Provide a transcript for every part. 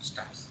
starts.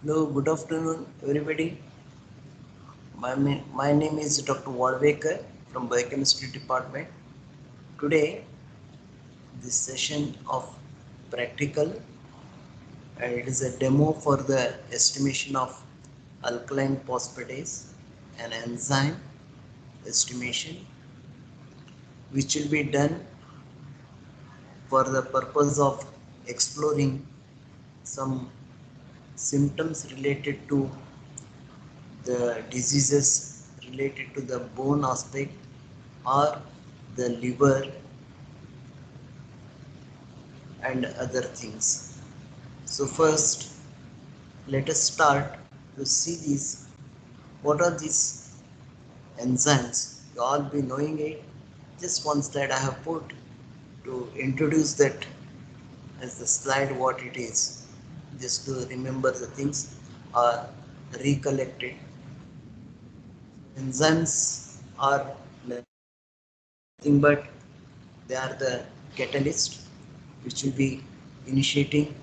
Hello, good afternoon, everybody. My name is Dr. Walvekar from Biochemistry Department. Today, this session of practical, and it is a demo for the estimation of alkaline phosphatase, an enzyme estimation, which will be done for the purpose of exploring some symptoms related to the diseases related to the bone aspect or the liver and other things. So first, let us start to see these. What are these enzymes? You all be knowing it. Just one slide I have put to introduce that as the slide what it is. Just to remember the things or recollect it. Enzymes are nothing but they are the catalyst which will be initiating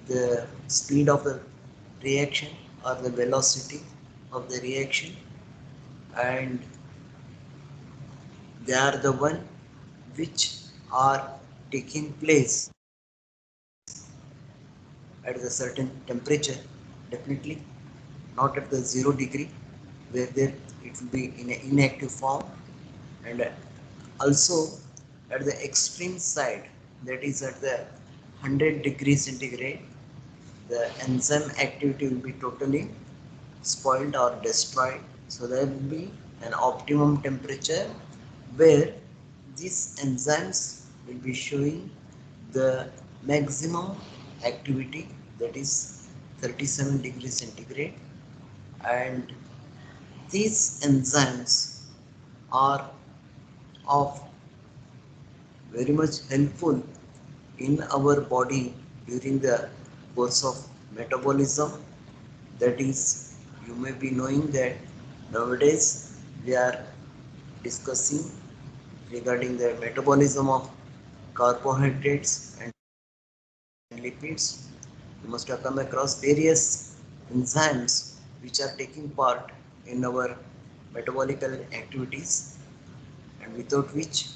the speed of the reaction or the velocity of the reaction, and they are the one which are taking place at a certain temperature, definitely not at the 0 degree where there it will be in an inactive form, and also at the extreme side, that is at the 100 degrees centigrade, the enzyme activity will be totally spoiled or destroyed. So there will be an optimum temperature where these enzymes will be showing the maximum activity, that is 37 degrees centigrade, and these enzymes are of very much helpful in our body during the course of metabolism. That is, you may be knowing that nowadays we are discussing regarding the metabolism of carbohydrates and lipids. You must have come across various enzymes which are taking part in our metabolical activities, and without which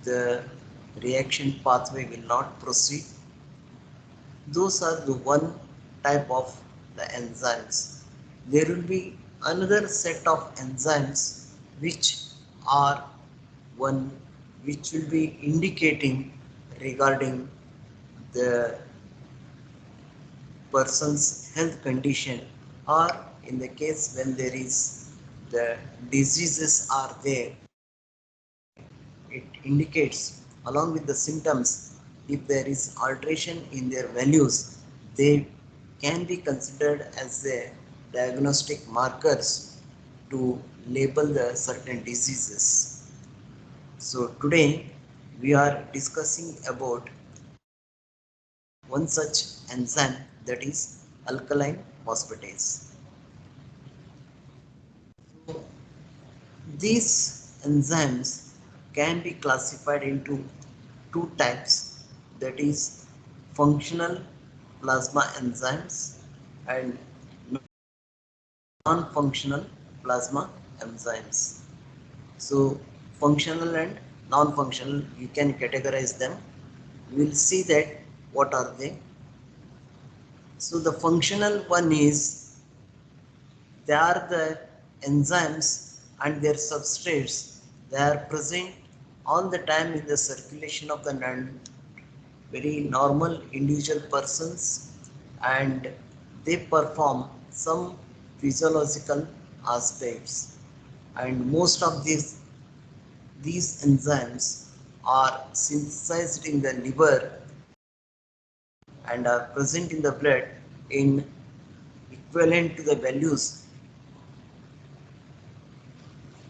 the reaction pathway will not proceed. Those are the one type of the enzymes. There will be another set of enzymes which are one which will be indicating regarding the person's health condition, or in the case when there is the diseases are there, it indicates along with the symptoms. If there is alteration in their values, they can be considered as the diagnostic markers to label the certain diseases. So today we are discussing about one such enzyme, that is alkaline phosphatase. So these enzymes can be classified into two types, that is functional plasma enzymes and non-functional plasma enzymes. So functional and non-functional, you can categorize them. We will see that what are they. So the functional one is, they are the enzymes and their substrates, they are present all the time in the circulation of the very normal individual persons, and they perform some physiological aspects, and most of these enzymes are synthesized in the liver and are present in the blood in equivalent to the values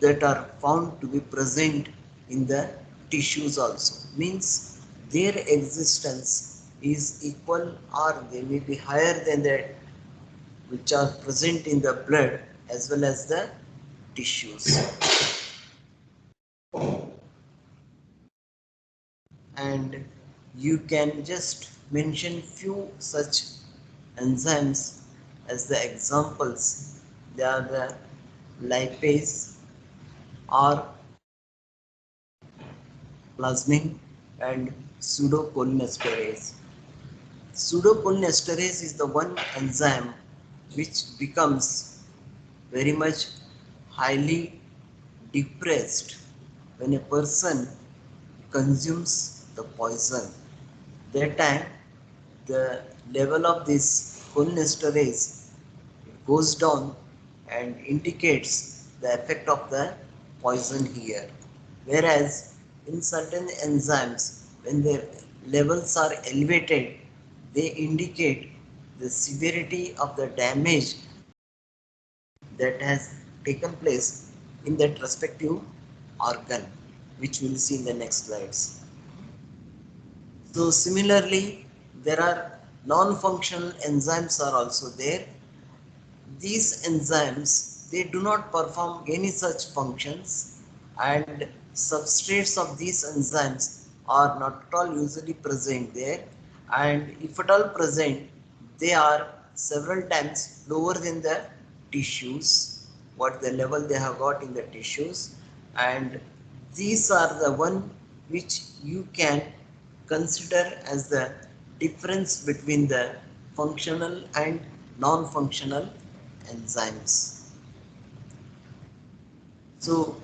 that are found to be present in the tissues also. Means their existence is equal or they may be higher than that which are present in the blood as well as the tissues. And you can just mention few such enzymes as the examples. They are the lipase or plasmin and pseudocholinesterase. Pseudocholinesterase is the one enzyme which becomes very much highly depressed when a person consumes the poison. That time the level of this cholinesterase goes down and indicates the effect of the poison here. Whereas in certain enzymes, when their levels are elevated, they indicate the severity of the damage that has taken place in that respective organ, which we will see in the next slides. So similarly, there are non-functional enzymes are also there. These enzymes, they do not perform any such functions, and substrates of these enzymes are not at all usually present there, and if at all present, they are several times lower than the tissues, what the level they have got in the tissues, and these are the one which you can consider as the difference between the functional and non-functional enzymes. So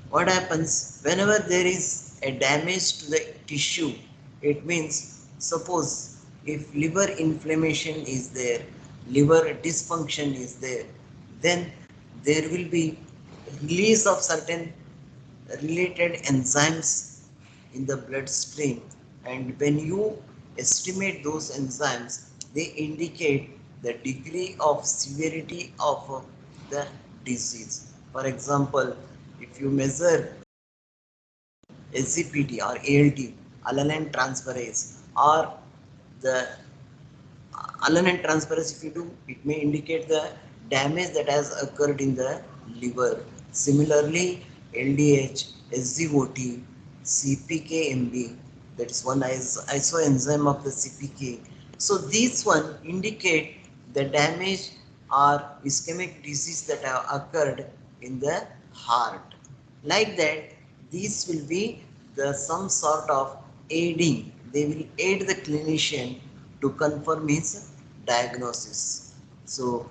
what happens whenever there is a damage to the tissue? It means, suppose if liver inflammation is there, liver dysfunction is there, then there will be release of certain related enzymes in the bloodstream, and when you estimate those enzymes, they indicate the degree of severity of the disease. For example, if you measure SGPT or ALT, alanine transferase, or the alanine transferase, if you do, it may indicate the damage that has occurred in the liver. Similarly, LDH, SGOT, CPKMB, that is one isoenzyme of the CPK. So these one indicate the damage or ischemic disease that have occurred in the heart. Like that, these will be the some sort of aiding. They will aid the clinician to confirm his diagnosis. So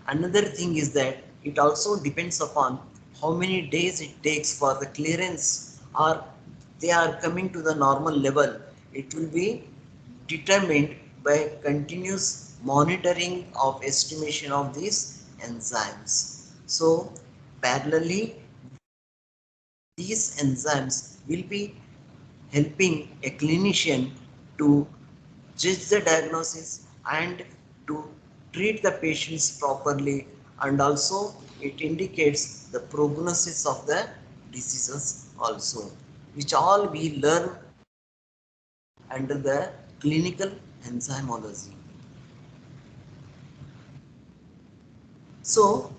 another thing is that it also depends upon how many days it takes for the clearance, or they are coming to the normal level. It will be determined by continuous monitoring of estimation of these enzymes. So parallelly, these enzymes will be helping a clinician to judge the diagnosis and to treat the patients properly, and also it indicates the prognosis of the diseases also, which all we learn under the clinical enzymology. So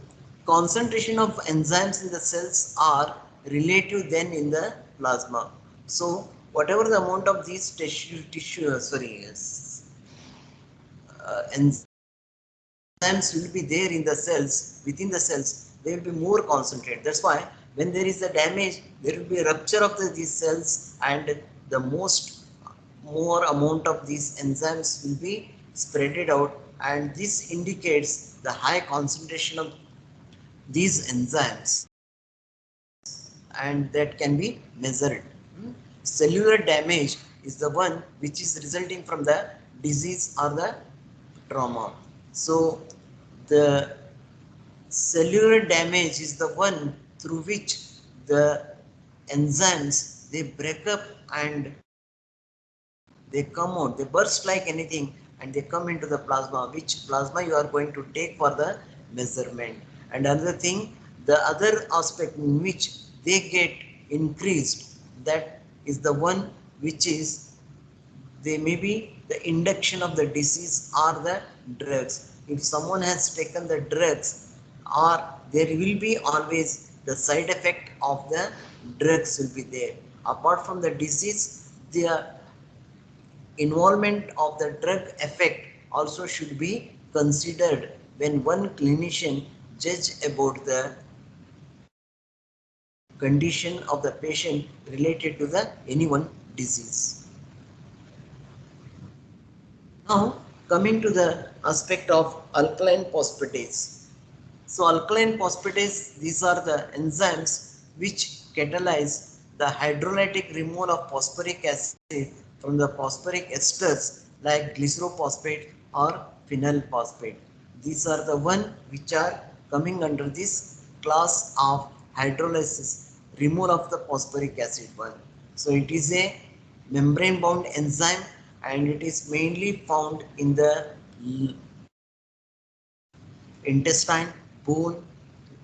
concentration of enzymes in the cells are relative then in the plasma. So whatever the amount of these enzymes will be there in the cells, within the cells, they will be more concentrated. That's why when there is a damage, there will be a rupture of these cells, and the more amount of these enzymes will be spreaded out, and this indicates the high concentration of these enzymes, and that can be measured. Cellular damage is the one which is resulting from the disease or the trauma. So the cellular damage is the one through which the enzymes they break up and they come out, they burst like anything, and they come into the plasma, which plasma you are going to take for the measurement. And another thing, the other aspect in which they get increased, that is the one which is they may be the induction of the disease or the drugs. If someone has taken the drugs, or there will be always the side effect of the drugs will be there. Apart from the disease, the involvement of the drug effect also should be considered when one clinician judge about the condition of the patient related to the any one disease. Now, coming to the aspect of alkaline phosphatase. So, alkaline phosphatase, these are the enzymes which catalyze the hydrolytic removal of phosphoric acid from the phosphoric esters like glycerophosphate or phenyl phosphate. These are the one which are coming under this class of hydrolysis, removal of the phosphoric acid one. So, it is a membrane bound enzyme and it is mainly found in the intestine, bone,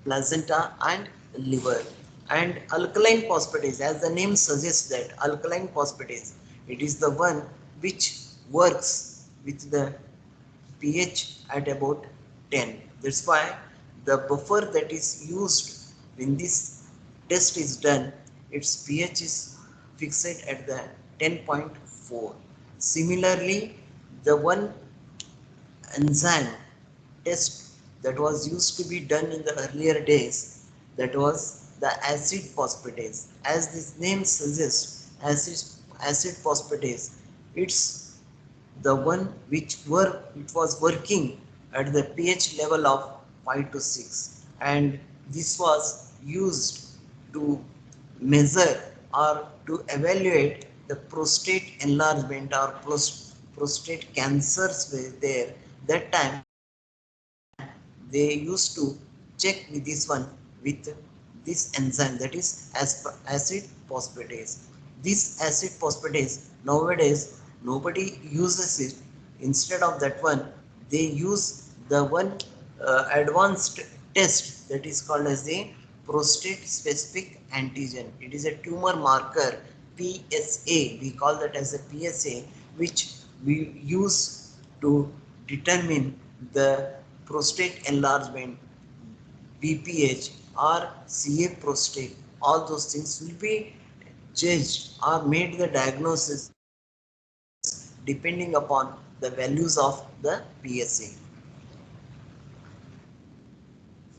placenta and liver. And alkaline phosphatase, as the name suggests that alkaline phosphatase, it is the one which works with the pH at about 10. That's why the buffer that is used when this test is done, its pH is fixed at the 10.4. Similarly, the one enzyme test that was used to be done in the earlier days, that was the acid phosphatase. As this name suggests, acid phosphatase, it's the one which it was working at the pH level of 5 to 6, and this was used to measure or to evaluate the prostate enlargement or prostate cancers were there. That time they used to check with this one with this enzyme, that is acid phosphatase. This acid phosphatase nowadays nobody uses it. Instead of that one, they use the one advanced test that is called as the prostate specific antigen. It is a tumor marker, PSA. We call that as a PSA, which we use to determine the prostate enlargement, BPH or CA prostate. All those things will be judged or made the diagnosis depending upon the values of the PSA.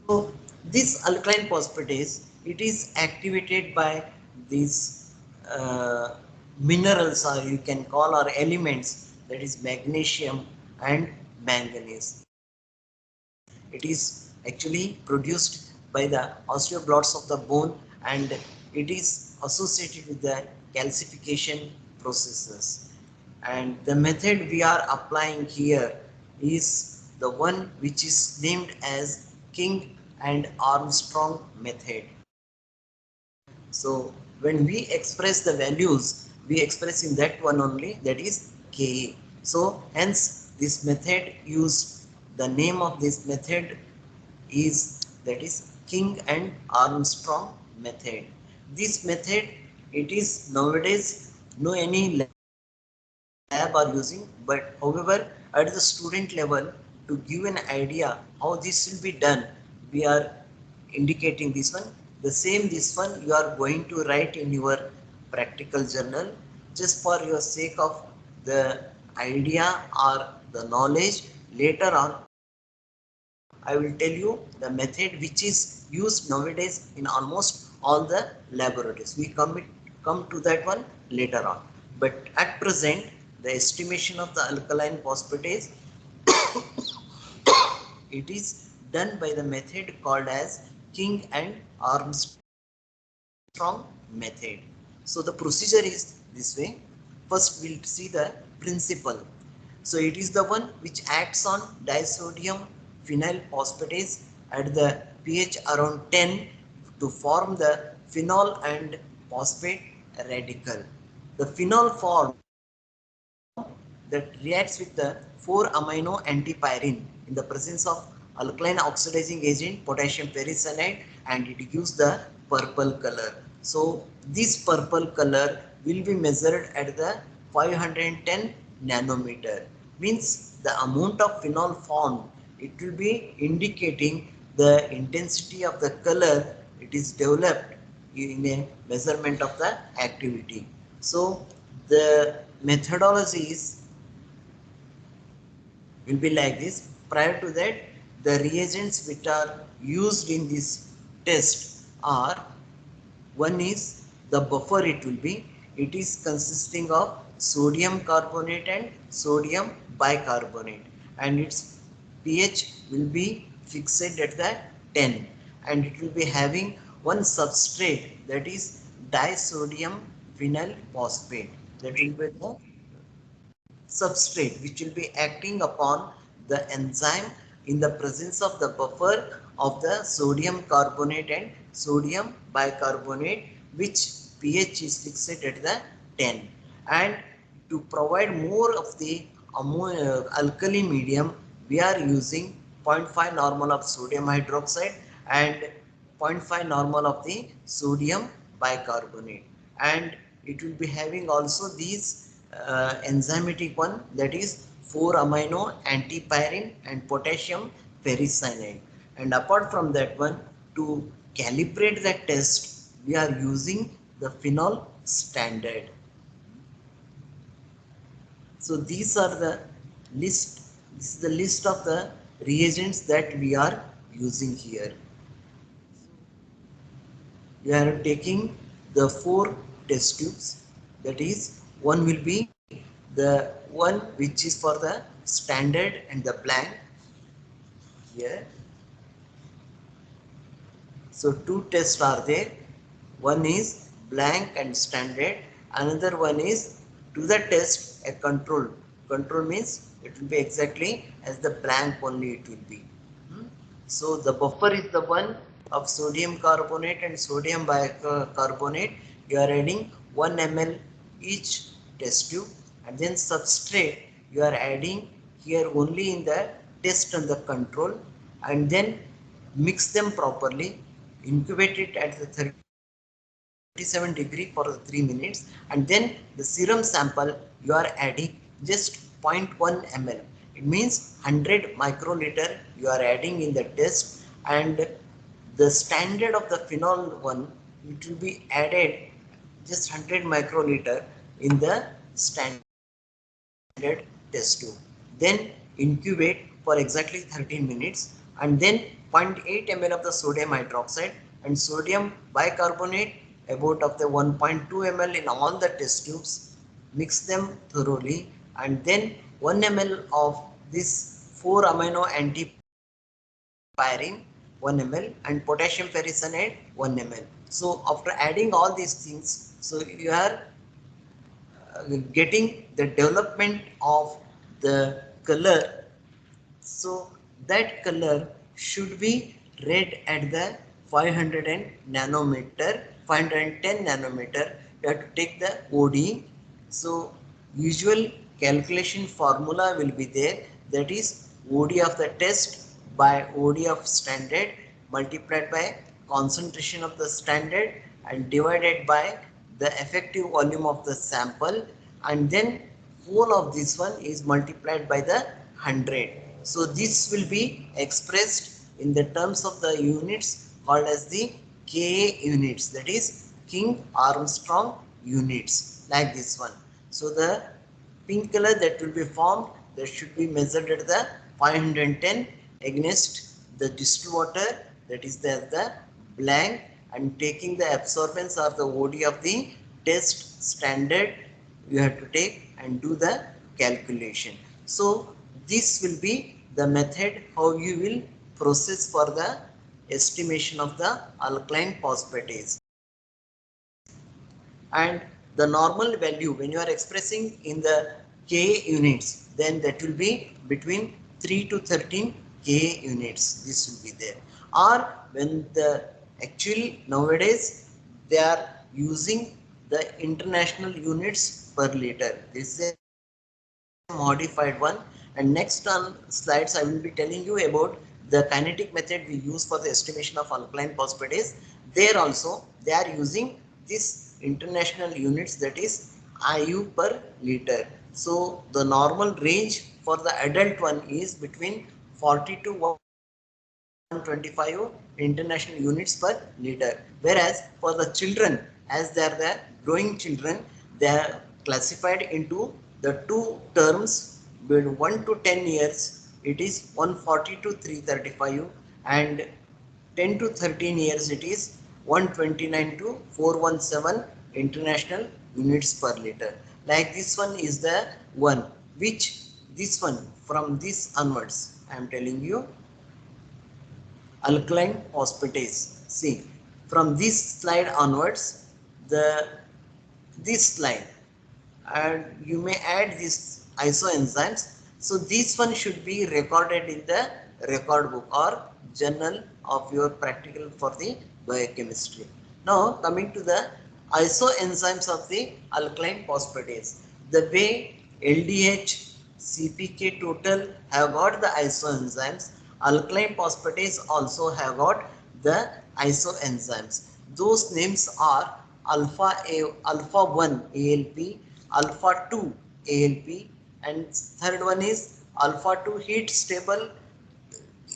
So this alkaline phosphatase, it is activated by these minerals, or you can call, or elements, that is magnesium and manganese. It is actually produced by the osteoblasts of the bone, and it is associated with the calcification processes. And the method we are applying here is the one which is named as King and Armstrong method. So when we express the values, we express in that one only, that is Ka. So hence this method used, the name of this method is, that is King and Armstrong method. This method, it is nowadays no any lab are using, but however at the student level, to give an idea how this will be done, we are indicating this one. The same this one you are going to write in your practical journal, just for your sake of the idea or the knowledge. Later on I will tell you the method which is used nowadays in almost all the laboratories. We come to that one later on. But at present, the estimation of the alkaline phosphatase, it is done by the method called as King and Armstrong method. So the procedure is this way. First we'll see the principle. So it is the one which acts on disodium phenyl phosphatase at the pH around 10 to form the phenol and phosphate radical. The phenol form that reacts with the 4-amino antipyrine in the presence of alkaline oxidizing agent potassium ferricyanide, and it gives the purple color. So this purple color will be measured at the 510 nanometer, means the amount of phenol formed, it will be indicating the intensity of the color it is developed in a measurement of the activity. So the methodology will be like this. Prior to that, the reagents which are used in this test are, one is the buffer, it is consisting of sodium carbonate and sodium bicarbonate, and its pH will be fixed at the 10, and it will be having one substrate, that is disodium vinyl phosphate, that will be the substrate which will be acting upon the enzyme in the presence of the buffer of the sodium carbonate and sodium bicarbonate, which pH is fixed at the 10. And to provide more of the alkali medium, we are using 0.5 normal of sodium hydroxide and zero point 0.5 normal of the sodium bicarbonate, and it will be having also these enzymatic one, that is 4-amino antipyrine and potassium ferricyanide. And apart from that one, to calibrate the test, we are using the phenol standard. So these are the list, this is the list of the reagents that we are using here. We are taking the 4 test tubes, that is, one will be the one which is for the standard and the blank here. So 2 tests are there, one is blank and standard, another one is to the test a control. Control means it will be exactly as the blank only it will be. So the buffer is the one of sodium carbonate and sodium bicarbonate. You are adding 1 ml each test tube, and then substrate you are adding here only in the test and the control, and then mix them properly, incubate it at the 37 degree for 3 minutes, and then the serum sample you are adding just 0.1 ml, it means 100 microliter you are adding in the test, and the standard of the phenol one, it will be added just 100 microliter in the standard test tube, then incubate for exactly 13 minutes, and then 0.8 ml of the sodium hydroxide and sodium bicarbonate about of the 1.2 ml in all the test tubes, mix them thoroughly, and then 1 ml of this 4-amino antipyrine 1 ml and potassium ferricyanide 1 ml. So after adding all these things, so you are getting the development of the color. So that color should be red at the 500 nanometer, 510 nanometer. You have to take the OD. So usual calculation formula will be there, that is OD of the test by OD of standard multiplied by concentration of the standard and divided by the effective volume of the sample, and then whole of this one is multiplied by the 100. So this will be expressed in the terms of the units called as the Ka units, that is King Armstrong units, like this one. So the pink color that will be formed, that should be measured at the 510 against the distilled water, that is the blank, and taking the absorbance or the OD of the test standard you have to take and do the calculation. So this will be the method how you will process for the estimation of the alkaline phosphatase. And the normal value when you are expressing in the Ka units, then that will be between 3 to 13 Ka units, this will be there. Or when the actually nowadays they are using the international units per liter, this is modified one. And next on slides I will be telling you about the kinetic method we use for the estimation of alkaline phosphatase. There also they are using this international units, that is IU per liter. So the normal range for the adult one is between 40 to 125 international units per liter, whereas for the children, as they are the growing children, they are classified into the two terms. With 1 to 10 years it is 140 to 335, and 10 to 13 years it is 129 to 417 international units per liter. Like this one is the one which, this one from this onwards I am telling you, alkaline phosphatase. See, from this slide onwards, the this slide, and you may add these isoenzymes. So this one should be recorded in the record book or journal of your practical for the biochemistry. Now coming to the isoenzymes of the alkaline phosphatase, the way LDH, CPK total have got the isoenzymes, alkaline phosphatase also have got the isoenzymes. Those names are alpha A, alpha 1 ALP, alpha 2 ALP, and third one is alpha 2 heat stable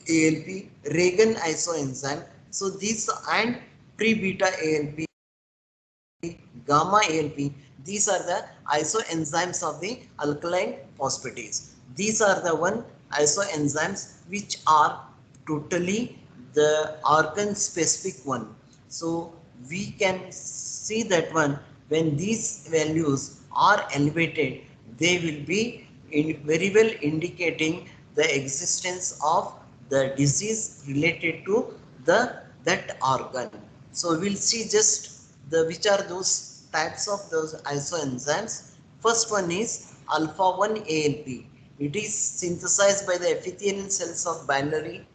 ALP, Reagan isoenzyme. So these and pre beta ALP, gamma ALP, these are the isoenzymes of the alkaline phosphatase. These are the one isoenzymes which are totally the organ specific one. So we can see that one, when these values are elevated, they will be very well indicating the existence of the disease related to the that organ. So we'll see just the which are those types of those isoenzymes. First one is alpha 1 ALP. It is synthesized by the epithelial cells of biliary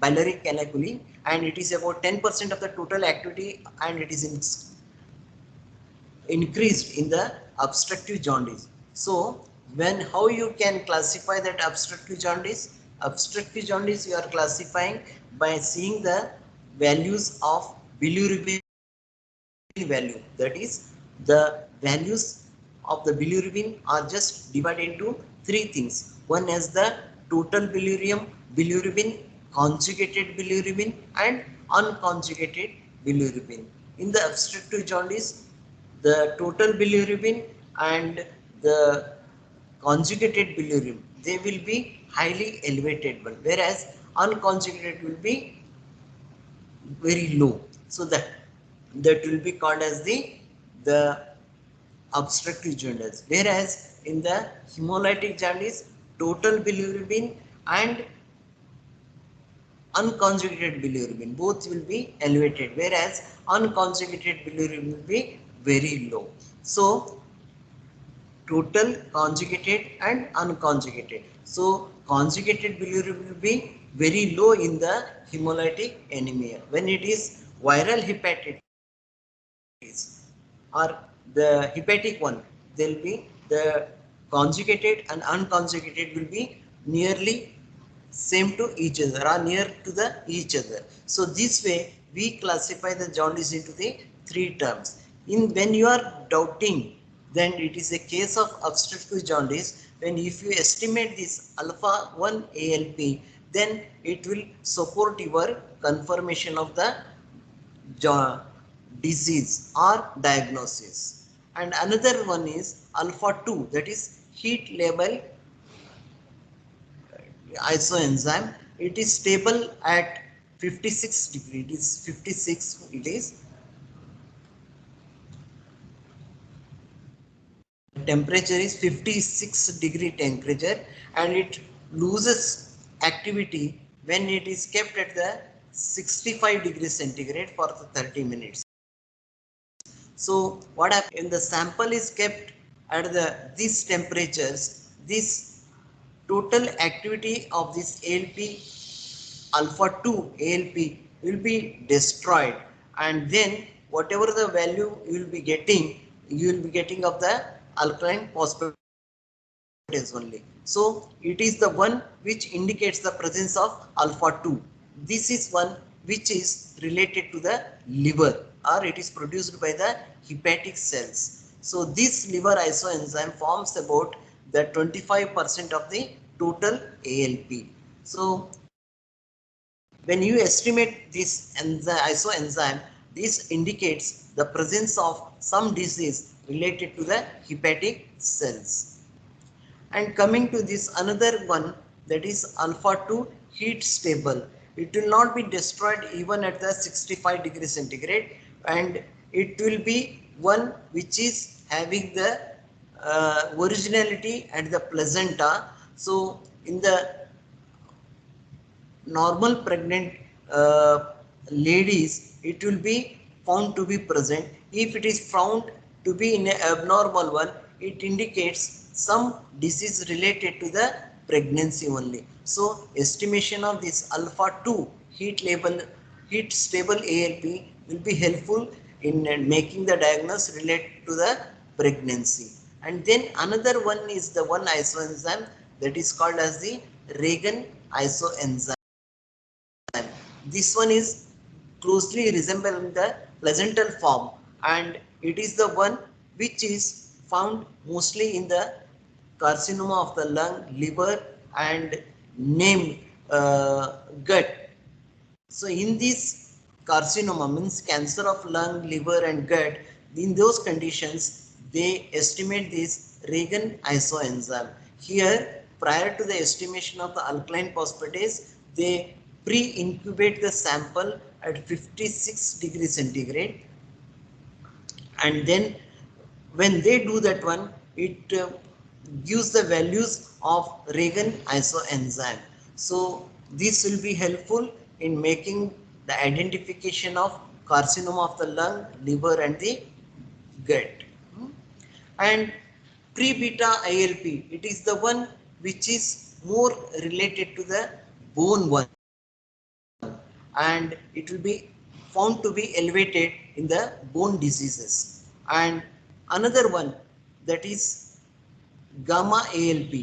canaliculum, and it is about 10% of the total activity, and it is increased in the obstructive jaundice. So when, how you can classify that obstructive jaundice? Obstructive jaundice you are classifying by seeing the values of bilirubin value, that is the values of the bilirubin are just divided into three things. One is the total bilirubin, conjugated bilirubin, and unconjugated bilirubin. In the obstructive jaundice, the total bilirubin and the conjugated bilirubin, they will be highly elevated one, whereas unconjugated will be very low. So that will be called as the obstructive jaundice. Whereas in the hemolytic jaundice, total bilirubin and unconjugated bilirubin both will be elevated, whereas unconjugated bilirubin will be very low. So total, conjugated, and unconjugated. So conjugated bilirubin will be very low in the hemolytic anemia. When it is viral hepatitis or the hepatic one, there will be the conjugated and unconjugated will be nearly same to each other or near to the each other. So this way we classify the jaundice into the three terms. In when you are doubting, then it is a case of obstructive jaundice. When if you estimate this alpha 1 ALP, then it will support your confirmation of the disease or diagnosis. And another one is alpha 2, that is heat label isoenzyme. It is stable at 56 degree. It is 56. It is temperature is 56 degree temperature, and it loses activity when it is kept at the 65 degrees centigrade for the 30 minutes. So what happens, when the sample is kept at the these temperatures, this total activity of this ALP alpha 2 ALP will be destroyed, and then whatever the value you will be getting of the alkaline phosphatase phosphatase only. So it is the one which indicates the presence of alpha 2. This is one which is related to the liver, or it is produced by the hepatic cells. So this liver isoenzyme forms about the 25% of the total ALP. So when you estimate this isoenzyme, this indicates the presence of some disease related to the hepatic cells. And coming to this another one, that is alpha 2 heat stable. It will not be destroyed even at the 65 degrees centigrade, and it will be one which is having the originality at the placenta. So in the normal pregnant ladies, it will be found to be present. If it is found to be in an abnormal one, it indicates some disease related to the pregnancy only. So estimation of this alpha 2 heat stable ALP will be helpful in making the diagnosis related to the pregnancy. And then another one is the one isoenzyme that is called as the Reagan isoenzyme. This one is closely resembling the placental form, and it is the one which is found mostly in the carcinoma of the lung, liver, and named gut. So in this carcinoma, means cancer of lung, liver, and gut, in those conditions they estimate this Reagan isoenzyme. Here, prior to the estimation of the alkaline phosphatase, they pre-incubate the sample at 56 degrees centigrade, and then when they do that one, it gives the values of Reagan isoenzyme. So this will be helpful in making the identification of carcinoma of the lung, liver, and the gut. And pre-beta ILP, it is the one which is more related to the bone one, and it will be found to be elevated in the bone diseases. And another one, that is gamma ALP.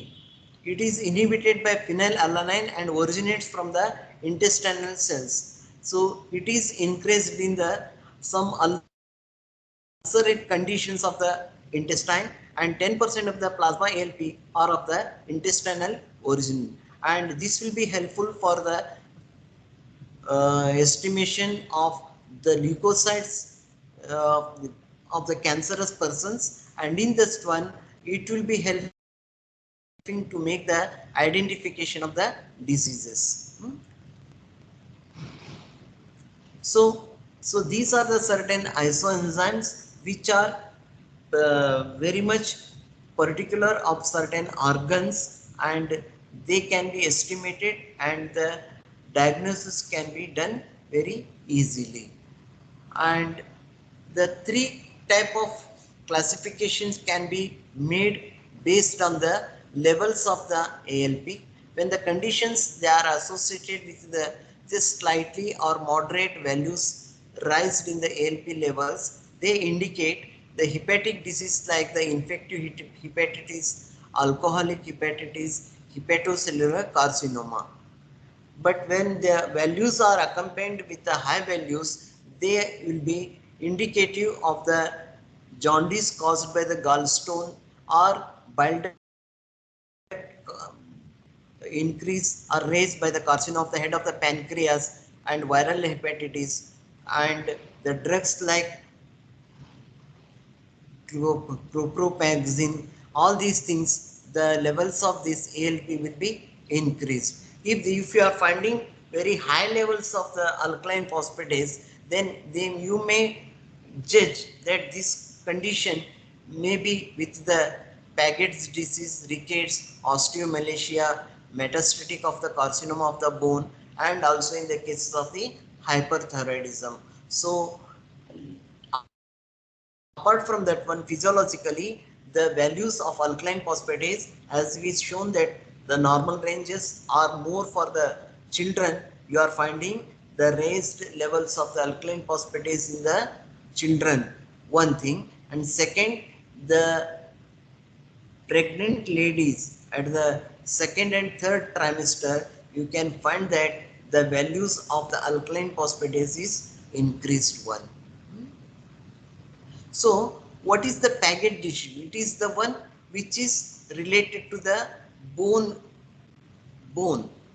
It is inhibited by phenylalanine and originates from the intestinal cells. So it is increased in the some ulcerate conditions of the intestine, and 10% of the plasma ALP are of the intestinal origin. And this will be helpful for the estimation of the leukocytes uh, of the cancerous persons, and in this one it will be helping to make the identification of the diseases. So these are the certain isoenzymes which are very much particular of certain organs, and they can be estimated, and the diagnosis can be done very easily. And the three type of classifications can be made based on the levels of the ALP. When the conditions they are associated with the just slightly or moderate values raised in the ALP levels, they indicate the hepatic disease like the infective hepatitis, alcoholic hepatitis, hepatocellular carcinoma. But when the values are accompanied with the high values, they will be indicative of the jaundice caused by the gallstone, or bile duct increase or raised by the carcinoma of the head of the pancreas, and viral hepatitis. And the drugs like chlorpropaxine, all these things, the levels of this ALP will be increased. If you are finding very high levels of the alkaline phosphatase, then you may judge that this condition may be with the Paget's disease, rickets, osteomalacia, metastatic of the carcinoma of the bone, and also in the cases of the hyperthyroidism. So apart from that one, physiologically, the values of alkaline phosphatase, as we shown that the normal ranges are more for the children, you are finding the raised levels of the alkaline phosphatase in the children, one thing. And second, the pregnant ladies, at the second and third trimester, you can find that the values of the alkaline phosphatase is increased one. So what is the Paget disease? It is the one which is related to the bone,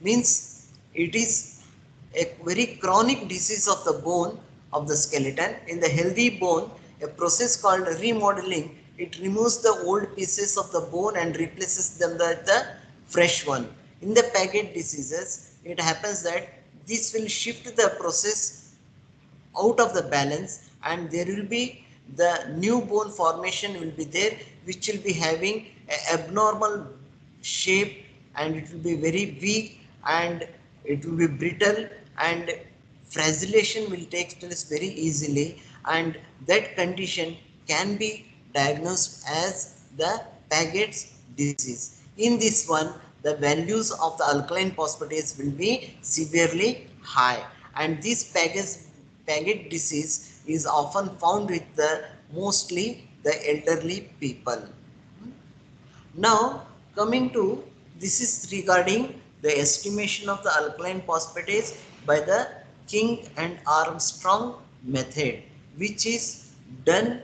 means it is a very chronic disease of the bone of the skeleton. In the healthy bone, a process called remodeling, it removes the old pieces of the bone and replaces them with the fresh one. In the Paget diseases, it happens that this will shift the process out of the balance, and there will be the new bone formation will be there, which will be having a abnormal shape, and it will be very weak, and it will be brittle, and fragilization will take place very easily, and that condition can be diagnosed as the Paget's disease. In this one, the values of the alkaline phosphatase will be severely high, and this Paget disease is often found with the mostly the elderly people. Now coming to, this is regarding the estimation of the alkaline phosphatase by the King and Armstrong method, which is done,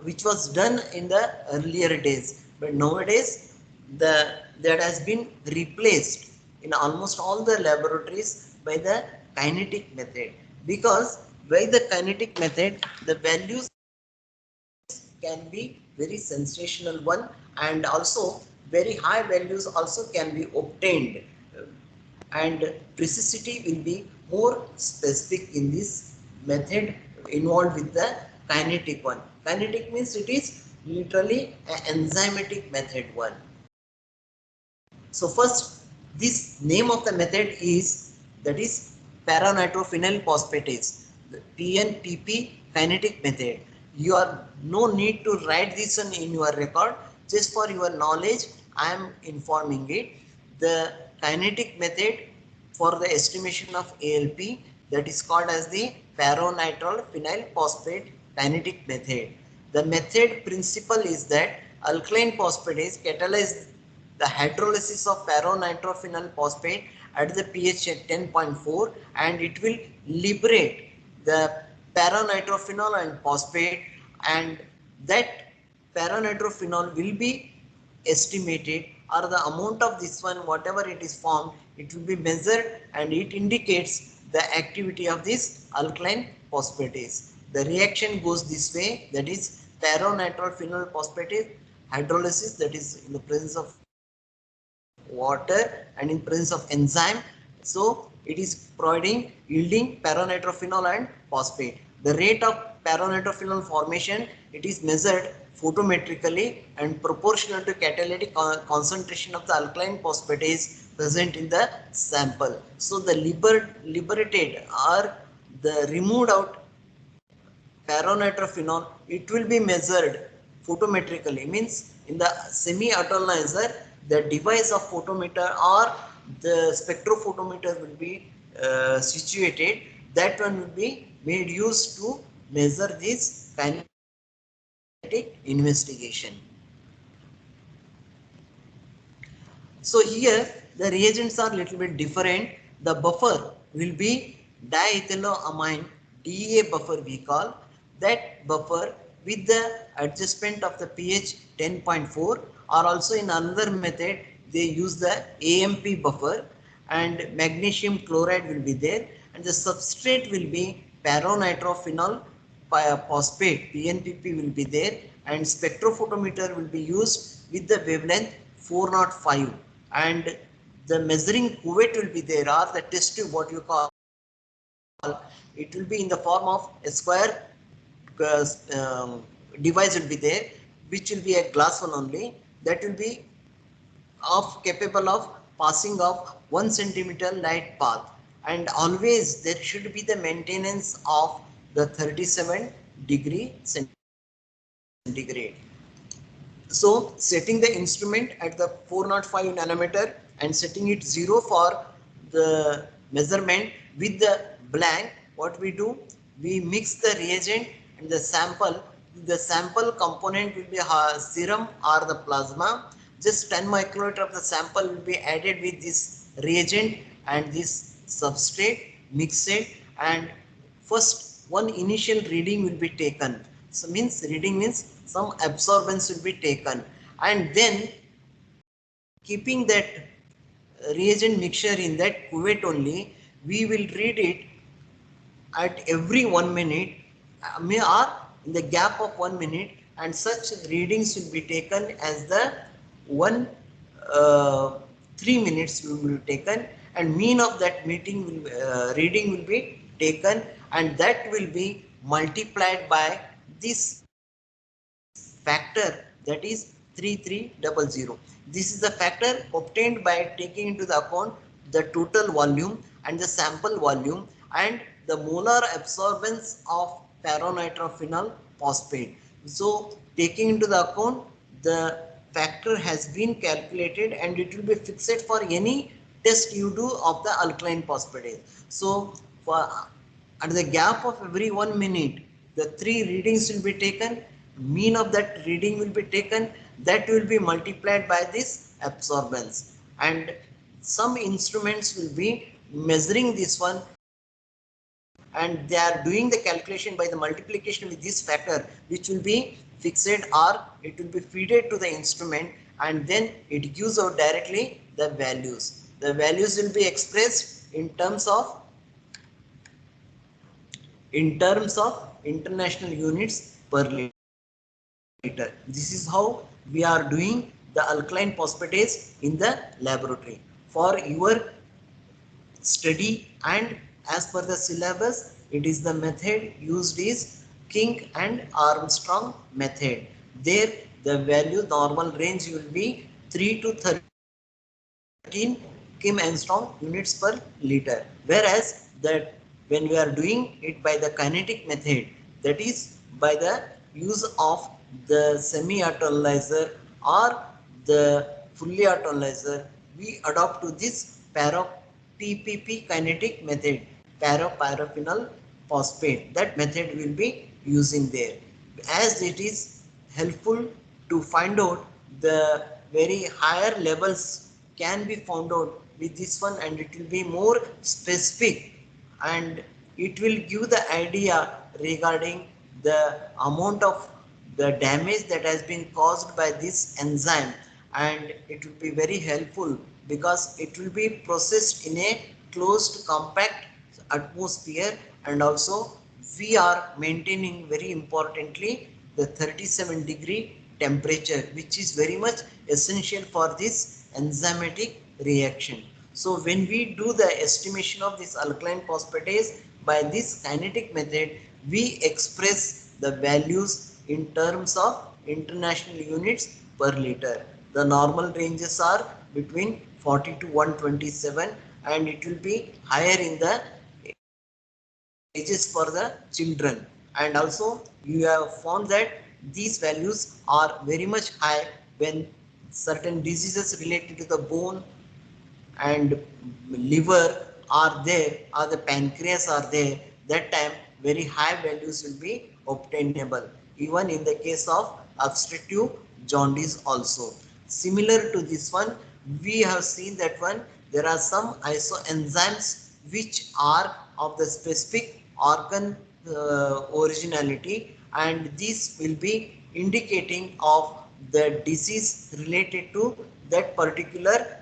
which was done in the earlier days, but nowadays that has been replaced in almost all the laboratories by the kinetic method, because by the kinetic method the values can be very sensational one, and also very high values also can be obtained, and precisity will be more specific in this method involved with the kinetic one. Kinetic means it is literally an enzymatic method one. So first, this name of the method is, that is para-nitrophenyl phosphatase, the PNPP kinetic method. You are no need to write this one in your record. Just for your knowledge, I am informing it. The kinetic method for the estimation of ALP, that is called as the para-nitrile phenyl phosphate kinetic method. The method principle is that alkaline phosphatase catalyze the hydrolysis of para-nitrophenyl phosphate at the pH at 10.4, and it will liberate the para-nitrophenol and phosphate, and that para-nitrophenol will be estimated, or the amount of this one whatever it is formed, it will be measured, and it indicates the activity of this alkaline phosphatase. The reaction goes this way, that is para-nitrophenol phosphate hydrolysis, that is in the presence of water and in presence of enzyme, so it is providing yielding para-nitrophenol and phosphate. The rate of para-nitrophenol formation, it is measured photometrically and proportional to catalytic concentration of the alkaline phosphatase present in the sample. So the liberated or the removed out para-nitrophenol, it will be measured photometrically, means in the semi-atomizer, the device of photometer or the spectrophotometer will be situated. That one will be made use to measure this kinetic investigation. So here the reagents are little bit different. The buffer will be diethylamine DEA buffer we call. That buffer with the adjustment of the pH 10.4, or also in another method they use the AMP buffer, and magnesium chloride will be there, and the substrate will be para-nitrophenol phosphate PNPP will be there, and spectrophotometer will be used with the wavelength 405, and the measuring cuvette will be there, or the test tube what you call, it will be in the form of a square device will be there, which will be a glass one only, that will be capable of passing of 1 centimeter light path, and always there should be the maintenance of the 37° centigrade. So setting the instrument at the 405 nanometer and setting it 0 for the measurement with the blank, what we do, we mix the reagent and the sample. The sample component will be serum or the plasma, just 10 microliter of the sample will be added with this reagent and this substrate, mix it, and first one initial reading will be taken. So means reading means some absorbance will be taken, and then keeping that reagent mixture in that cuvette only, we will read it at every 1 minute, or in the gap of 1 minute, and such readings will be taken as the one 3 minutes will be taken, and mean of that meeting will reading will be taken, and that will be multiplied by this factor, that is 3300. This is the factor obtained by taking into the account the total volume and the sample volume and the molar absorbance of pyronitrophenol phosphate. So taking into the account, the factor has been calculated and it will be fixed for any test you do of the alkaline phosphatase. So for at the gap of every 1 minute, the three readings will be taken, mean of that reading will be taken, that will be multiplied by this absorbance, and some instruments will be measuring this one, and they are doing the calculation by the multiplication with this factor, which will be fixed or it will be fed to the instrument, and then it gives out directly the values. The values will be expressed in terms of international units per liter. This is how we are doing the alkaline phosphatase in the laboratory. For your study and as per the syllabus, it is the method used is King and Armstrong method. There the value normal range will be 3 to 13 Kim Armstrong units per liter, whereas that when we are doing it by the kinetic method, that is by the use of the semi autolyzer or the fully autolyzer, we adopt to this PPP kinetic method, pyropyrophenol phosphate. That method will be using there, as it is helpful to find out the very higher levels can be found out with this one, and it will be more specific, and it will give the idea regarding the amount of the damage that has been caused by this enzyme, and it will be very helpful because it will be processed in a closed compact atmosphere, and also we are maintaining very importantly the 37-degree temperature, which is very much essential for this enzymatic reaction. So when we do the estimation of this alkaline phosphatase by this kinetic method, we express the values in terms of international units per liter. The normal ranges are between 40 to 127, and it will be higher in the ages for the children, and also you have found that these values are very much high when certain diseases related to the bone and liver are there, or the pancreas are there, that time very high values will be obtainable, even in the case of obstructive jaundice also. Similar to this one, we have seen that one there are some isoenzymes which are of the specific organ originality, and this will be indicating of the disease related to that particular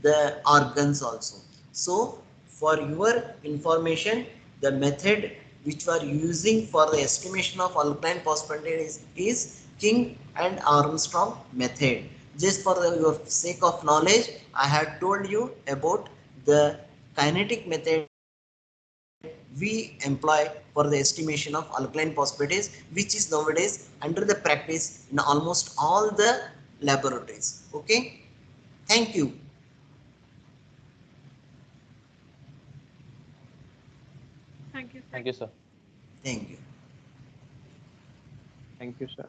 the organs also. So for your information, the method which we are using for the estimation of alkaline phosphatase is King and Armstrong method. Just for your sake of knowledge, I have told you about the kinetic method we employ for the estimation of alkaline phosphatase, which is nowadays under the practice in almost all the laboratories. Okay, thank you. Thank you, sir. Thank you, sir. Thank you. Thank you, sir.